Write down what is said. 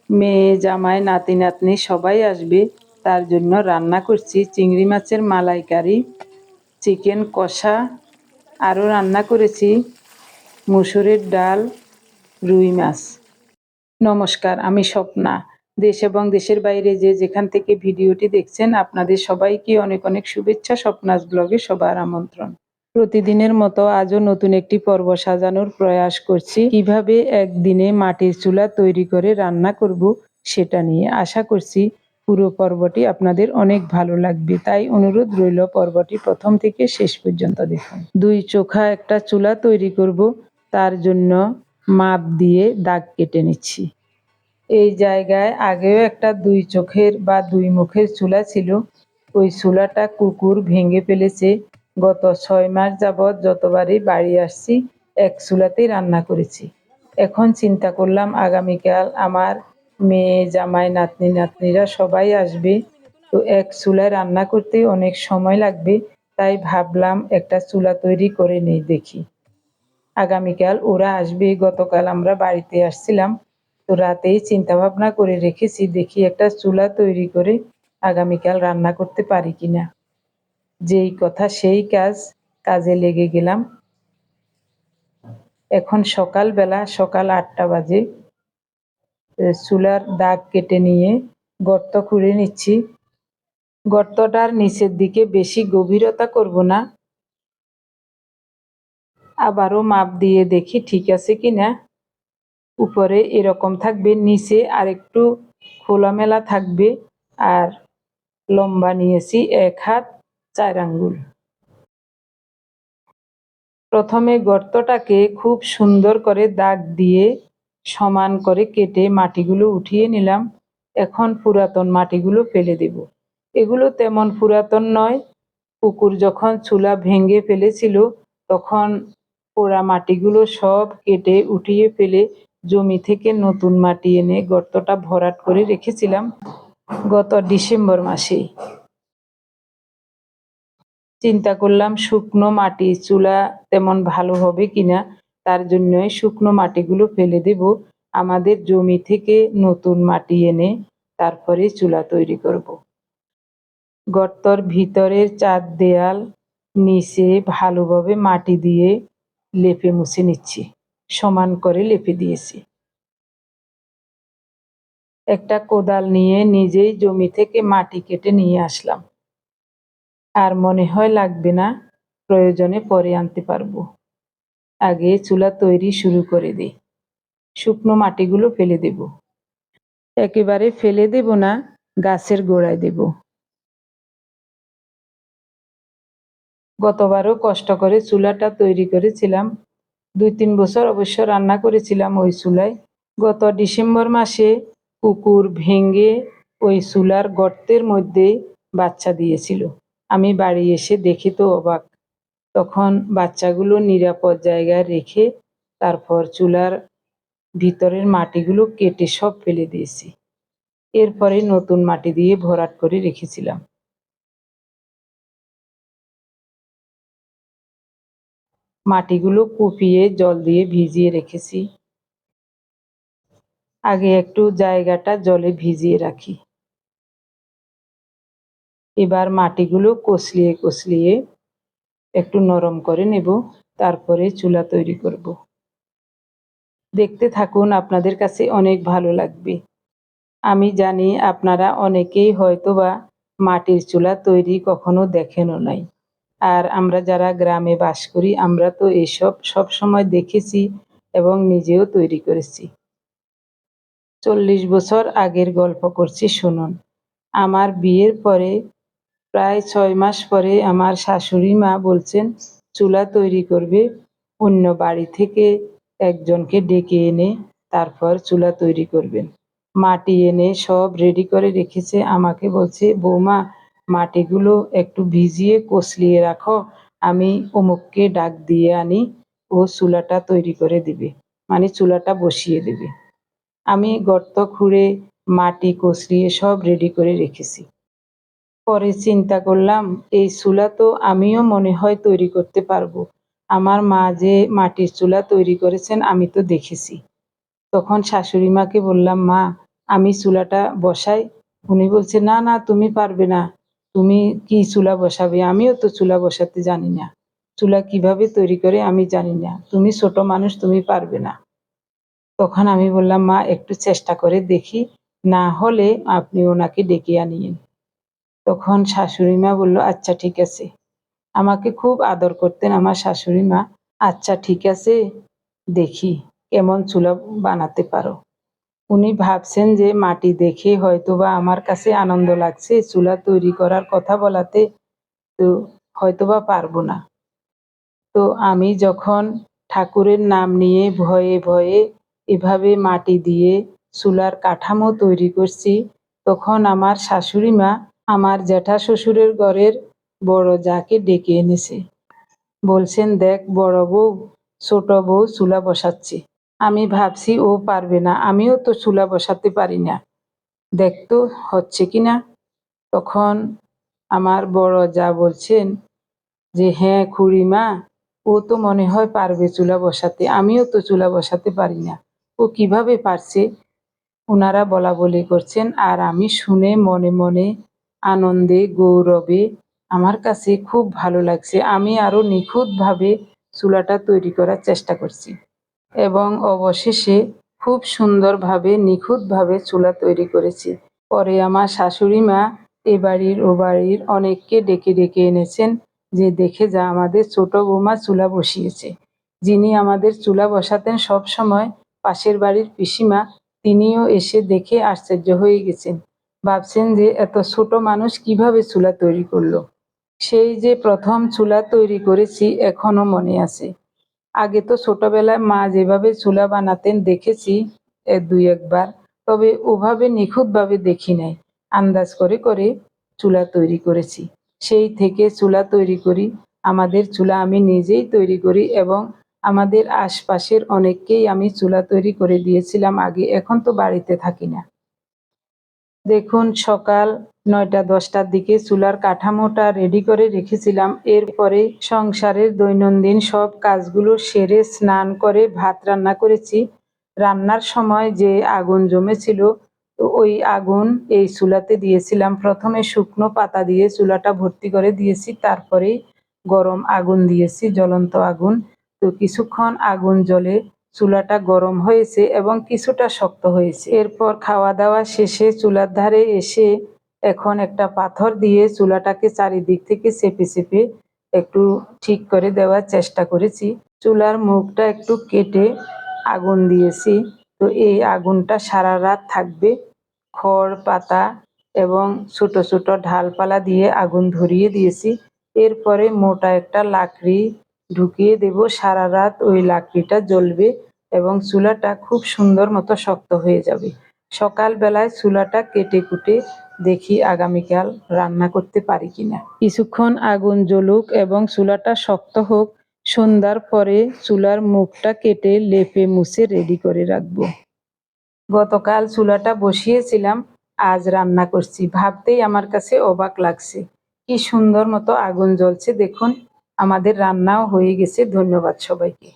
মেয়ে জামাই নাতি নাতনি সবাই আসবে, তার জন্য রান্না করছি চিংড়ি মাছের মালাইকারি, চিকেন কষা, আরও রান্না করেছি মুসুরের ডাল, রুই মাছ। নমস্কার, আমি স্বপ্না। দেশ এবং দেশের বাইরে যে যেখান থেকে ভিডিওটি দেখছেন, আপনাদের সবাইকে অনেক অনেক শুভেচ্ছা। স্বপ্নাস ব্লগে সবার আমন্ত্রণ। প্রতিদিনের মতো আজও নতুন একটি পর্ব সাজানোর প্রয়াস করছি। কিভাবে একদিনে মাটির চুলা তৈরি করে রান্না করব সেটা নিয়ে। আশা করছি পুরো পর্বটি আপনাদের অনেক ভালো লাগবে, তাই অনুরোধ রইল পর্বটি প্রথম থেকে শেষ পর্যন্ত দেখুন। 2 চোখা একটা চুলা তৈরি করব, তার জন্য মাপ দিয়ে দাগ কেটে নিচ্ছি। এই জায়গায় আগেও একটা 2 চোখের বা 2 মুখের চুলা ছিল। ওই চুলাটা কুকুর ভেঙে ফেলেছে। গত 6 মাস যাবৎ যতবারই বাড়ি আসছি এক চুলাতেই রান্না করেছি। এখন চিন্তা করলাম আগামীকাল আমার মেয়ে জামাই নাতনি নাতনিরা সবাই আসবে, তো এক চুলায় রান্না করতে অনেক সময় লাগবে, তাই ভাবলাম একটা চুলা তৈরি করে নেই দেখি। আগামীকাল ওরা আসবে। গতকাল আমরা বাড়িতে আসছিলাম, তো রাতেই চিন্তা ভাবনা করে রেখেছি দেখি একটা চুলা তৈরি করে আগামীকাল রান্না করতে পারি কিনা। যেই কথা সেই কাজ, কাজে লেগে গেলাম। এখন সকালবেলা, সকাল 8টা বাজে। চুলার দাগ কেটে নিয়ে গর্ত খুঁড়ে নিচ্ছি। গর্তটার নিচের দিকে বেশি গভীরতা করব না, আবারও মাপ দিয়ে দেখি ঠিক আছে কিনা। উপরে এরকম থাকবে, নিচে আরেকটু খোলামেলা থাকবে, আর লম্বা নিয়েছি 1 হাত 4 আঙ্গুল। প্রথমে গর্তটাকে খুব সুন্দর করে দাগ দিয়ে সমান করে কেটে মাটিগুলো উঠিয়ে নিলাম। এখন পুরাতন মাটিগুলো ফেলে দেব। এগুলো তেমন পুরাতন নয়, কুকুর যখন চুলা ভেঙে ফেলেছিল তখন পোড়া মাটিগুলো সব কেটে উঠিয়ে ফেলে জমি থেকে নতুন মাটি এনে গর্তটা ভরাট করে রেখেছিলাম গত ডিসেম্বর মাসেই। চিন্তা করলাম শুকনো মাটি চুলা তেমন ভালো হবে কিনা, তার জন্যই শুকনো মাটিগুলো ফেলে দেব। আমাদের জমি থেকে নতুন মাটি এনে তারপরে চুলা তৈরি করব। গর্তর ভিতরের 4 দেয়াল নিচে ভালোভাবে মাটি দিয়ে লেপে মুছে নিচ্ছি। সমান করে লেপে দিয়েছি। একটা কোদাল নিয়ে নিজেই জমি থেকে মাটি কেটে নিয়ে আসলাম। আর মনে হয় লাগবে না, প্রয়োজনে পরে আনতে পারবো। আগে চুলা তৈরি শুরু করে দিই। শুকনো মাটিগুলো ফেলে দেব। একেবারে ফেলে দেব না, গাছের গোড়ায় দেব। গতবারও কষ্ট করে চুলাটা তৈরি করেছিলাম। 2-3 বছর অবশ্য রান্না করেছিলাম ওই চুলায়। গত ডিসেম্বর মাসে কুকুর ভেঙে ওই চুলার গর্তের মধ্যে বাচ্চা দিয়েছিল। আমি বাড়ি এসে দেখি তো অবাক। তখন বাচ্চাগুলো নিরাপদ জায়গায় রেখে তারপর চুলার ভিতরের মাটিগুলো কেটে সব ফেলে দিয়েছি। এরপরে নতুন মাটি দিয়ে ভরাট করে রেখেছিলাম। মাটিগুলো কুপিয়ে জল দিয়ে ভিজিয়ে রেখেছি। আগে একটু জায়গাটা জলে ভিজিয়ে রাখি। এবার মাটিগুলো কষলিয়ে কষলিয়ে একটু নরম করে নেব, তারপরে চুলা তৈরি করব। দেখতে থাকুন, আপনাদের কাছে অনেক ভালো লাগবে। আমি জানি আপনারা অনেকেই হয়তোবা মাটির চুলা তৈরি কখনো দেখেনও নাই। আর আমরা যারা গ্রামে বাস করি আমরা তো এসব সবসময় দেখেছি এবং নিজেও তৈরি করেছি। 40 বছর আগের গল্প করছি, শুনুন। আমার বিয়ের পরে প্রায় 6 মাস পরে আমার শাশুড়ি মা বলছেন চুলা তৈরি করবে। অন্য বাড়ি থেকে একজনকে ডেকে এনে তারপর চুলা তৈরি করবেন। মাটি এনে সব রেডি করে রেখেছে। আমাকে বলছে, বৌমা মাটিগুলো একটু ভিজিয়ে কষলিয়ে রাখো, আমি অমুককে ডাক দিয়ে আনি, ও চুলাটা তৈরি করে দিবে, মানে চুলাটা বসিয়ে দেবে। আমি গর্ত খুঁড়ে মাটি কষলিয়ে সব রেডি করে রেখেছি। পরে চিন্তা করলাম এই চুলা তো আমিও মনে হয় তৈরি করতে পারবো। আমার মা যে মাটির চুলা তৈরি করেছেন আমি তো দেখেছি। তখন শাশুড়ি মাকে বললাম, মা আমি চুলাটা বসাই। উনি বলছে, না না তুমি পারবে না, তুমি কি চুলা বসাবে, আমিও তো চুলা বসাতে জানি না, চুলা কিভাবে তৈরি করে আমি জানি না, তুমি ছোট মানুষ, তুমি পারবে না। তখন আমি বললাম, মা একটু চেষ্টা করে দেখি, না হলে আপনি ওনাকে ডেকে আনিয়েন। তখন শাশুড়ি মা বলল, আচ্ছা ঠিক আছে। আমাকে খুব আদর করতেন আমার শাশুড়ি মা। আচ্ছা ঠিক আছে, দেখি কেমন চুলা বানাতে পারো। উনি ভাবছেন যে মাটি দেখে হয়তোবা আমার কাছে আনন্দ লাগছে চুলা তৈরি করার কথা বলাতে, তো হয়তোবা পারবো না। তো আমি যখন ঠাকুরের নাম নিয়ে ভয়ে ভয়ে এভাবে মাটি দিয়ে চুলার কাঠামো তৈরি করছি, তখন আমার শাশুড়ি মা আমার জ্যাঠা শ্বশুরের ঘরের বড় যাকে ডেকে এনেছে। বলছেন, দেখ বড় বউ ছোট বউ চুলা বসাচ্ছে। আমি ভাবছি ও পারবে না, আমিও তো চুলা বসাতে পারি না, দেখ তো হচ্ছে কিনা। তখন আমার বড় যা বলছেন যে, হ্যাঁ খুড়িমা, ও তো মনে হয় পারবে চুলা বসাতে, আমিও তো চুলা বসাতে পারি না, ও কিভাবে পারছে। ওনারা বলা বলি করছেন আর আমি শুনে মনে মনে আনন্দে গৌরবে আমার কাছে খুব ভালো লাগছে। আমি আরো নিখুঁতভাবে চুলাটা তৈরি করার চেষ্টা করছি এবং অবশেষে খুব সুন্দরভাবে নিখুঁতভাবে চুলা তৈরি করেছি। পরে আমার শাশুড়ি মা এ বাড়ির ও বাড়ির অনেককে ডেকে ডেকে এনেছেন যে, দেখে যা আমাদের ছোট বৌমা চুলা বসিয়েছে। যিনি আমাদের চুলা বসাতেন সব সময়, পাশের বাড়ির পিসিমা, তিনিও এসে দেখে আশ্চর্য হয়ে গেছেন, ভাবছেন যে এত ছোট মানুষ কিভাবে চুলা তৈরি করলো। সেই যে প্রথম চুলা তৈরি করেছি এখনো মনে আছে। আগে তো ছোটবেলায় মা যেভাবে চুলা বানাতেন দেখেছি দুই একবার, তবে ওভাবে নিখুঁতভাবে দেখি নাই। আন্দাজ করে করে চুলা তৈরি করেছি। সেই থেকে চুলা তৈরি করি, আমাদের চুলা আমি নিজেই তৈরি করি এবং আমাদের আশপাশের অনেককেই আমি চুলা তৈরি করে দিয়েছিলাম আগে, এখন তো বাড়িতে থাকি না। দেখুন সকাল ৯টা-১০টার দিকে চুলার কাঠামোটা রেডি করে রেখেছিলাম। এরপরে সংসারের দৈনন্দিন সব কাজগুলো সেরে স্নান করে ভাত রান্না করেছি। রান্নার সময় যে আগুন জমেছিল, তো ওই আগুন এই চুলাতে দিয়েছিলাম। প্রথমে শুকনো পাতা দিয়ে চুলাটা ভর্তি করে দিয়েছি, তারপরেই গরম আগুন দিয়েছি, জ্বলন্ত আগুন। তো কিছুক্ষণ আগুন জ্বলে চুলাটা গরম হয়েছে এবং কিছুটা শক্ত হয়েছে। এরপর খাওয়া দাওয়া শেষে চুলার ধারে এসে এখন একটা পাথর দিয়ে চুলাটাকে চারিদিক থেকে চেপে চেপে একটু ঠিক করে দেওয়ার চেষ্টা করেছি। চুলার মুখটা একটু কেটে আগুন দিয়েছি। তো এই আগুনটা সারা রাত থাকবে। খড় পাতা এবং ছোট ছোট ঢালপালা দিয়ে আগুন ধরিয়ে দিয়েছি। এরপরে মোটা একটা লাকড়ি ঢুকিয়ে দেব, সারা রাত ওই লাকড়িটা জ্বলবে এবং চুলাটা খুব সুন্দর মতো শক্ত হয়ে যাবে। সকালবেলায় চুলাটা কেটে কুটে দেখি আগামীকাল রান্না করতে পারি কিনা। কিছুক্ষণ আগুন জ্বলুক এবং চুলাটা শক্ত হোক, সন্ধ্যার পরে চুলার মুখটা কেটে লেপে মুছে রেডি করে রাখবো। গতকাল চুলাটা বসিয়েছিলাম, আজ রান্না করছি, ভাবতেই আমার কাছে অবাক লাগছে। কি সুন্দর মতো আগুন জ্বলছে দেখুন। আমাদের রান্নাও হয়ে গেছে। ধন্যবাদ সবাইকে।